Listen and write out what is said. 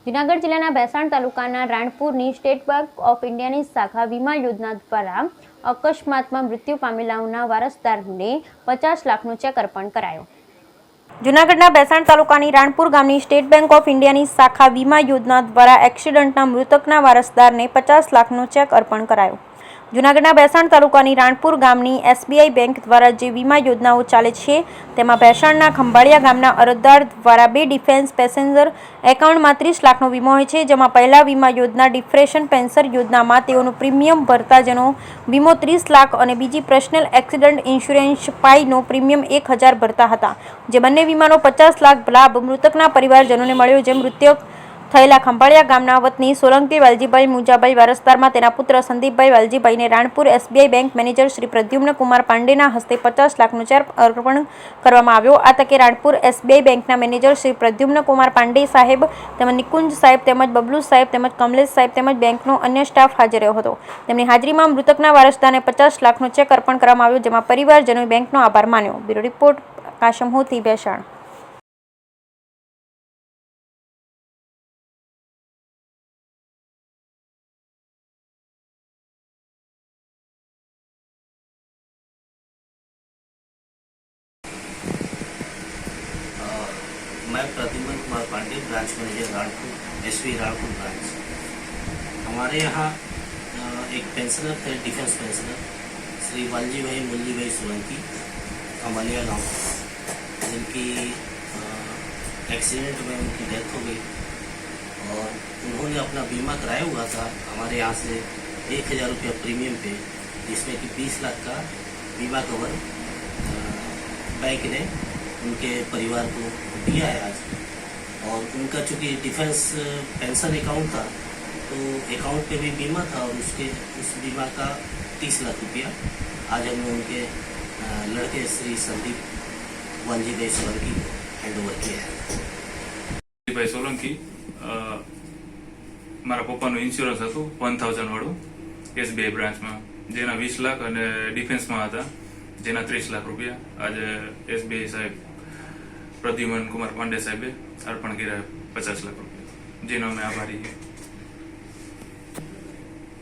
જૂનાગઢ જિલ્લાના ભેસાણ તાલુકાના રાણપુરની state bank of ઇન્ડિયાની શાખા વીમા યોજના દ્વારા અકસ્માતમાં મૃત્યુ પામેલાઓના વારસદારને 50 લાખનો ચેક અર્પણ કરાયો। જૂનાગઢના ભેસાણ તાલુકાની રાણપુર ગામની સ્ટેટ બેંક ઓફ ઇન્ડિયાની શાખા વીમા યોજના દ્વારા એક્સિડન્ટના મૃતકના વારસદારને 50 લાખનો ચેક અર્પણ કરાયો। જૂનાગઢના ભેસાણ તાલુકાની રાણપુર ગામની SBI બેંક દ્વારા જે વીમા યોજનાઓ ચાલે છે તેમાં ભેસાણના ખંભાળિયા ગામના અરજદાર દ્વારા 2 ડિફેન્સ પેસેન્જર એકાઉન્ટમાં 30 લાખનો વીમો હોય છે, જેમાં પહેલા વીમા યોજના ડિફ્રેશન પેન્શન યોજનામાં તેઓનું પ્રીમિયમ ભરતા જેનો વીમો 30 લાખ અને બીજી પર્સનલ એક્સિડન્ટ ઇન્સ્યોરન્સ પાઈનો પ્રીમિયમ 1000 ભરતા હતા, જે બંને વીમાનો 50 લાખ લાભ મૃતકના પરિવારજનોને મળ્યો। જે મૃત્યુ થયેલા ખંભાળિયા ગામના વતની સોલંકી વાલજીભાઈ મુજાભાઈ વારસદારમાં તેના પુત્ર સંદીપભાઈ વાલજીભાઈને Ranpur SBI bank manager Shri Pradyumna Kumar પાંડેના હસ્તે 50 લાખનો ચેક અર્પણ કરવામાં આવ્યો। આ તકે રાણપુર SBI બેંકના મેનેજર શ્રી પ્રદ્યુમ્ન કુમાર પાંડે સાહેબ તેમજ નિકુંજ સાહેબ તેમજ બબલુ સાહેબ તેમજ કમલેશ સાહેબ તેમજ બેંકનો અન્ય સ્ટાફ હાજર રહ્યો હતો। તેમની હાજરીમાં મૃતકના વારસદારને 50 લાખનો ચેક અર્પણ કરવામાં આવ્યો, જેમાં પરિવારજનોએ બેંકનો આભાર માન્યો। બ્યુરો રિપોર્ટ કાશમ હોતી, ભેસાણ। मैं Pradyumn Kumar Pandey, branch manager Ranpur, SBI Ranpur branch. हमारे यहाँ एक पेंशनर थे, डिफेंस पेंशनर श्री वालजीभाई मुलजीभाई सोलंकी, खंभालिया गाँव, जिनकी एक्सीडेंट में उनकी डेथ हो गई और उन्होंने अपना बीमा कराया हुआ था हमारे यहाँ से 1000 रुपया प्रीमियम पे, जिसमें कि 20 लाख का बीमा कवर बैंक ने उनके परिवार को दिया है आज। और उनका चूँकि डिफेंस पेंशन अकाउंट था तो अकाउंट पे भी बीमा था और उस बीमा का 30 लाख रुपया आज हमने उनके लड़के श्री संदीप वालजीभाई सोलंकी को हैंड ओवर किया है। भाई सोलंकी મારા પપ્પાનું ઇન્સ્યોરન્સ હતું 1000 વાળું SBI બ્રાન્ચમાં, જેના 20 લાખ અને ડિફેન્સમાં હતા જેના 30 લાખ રૂપિયા આજે SBI સાહેબ પ્રદ્યુમન કુમાર પાંડે સાહેબે અર્પણ કર્યા 50 લાખ રૂપિયા, જેનો અમે આભારી છીએ।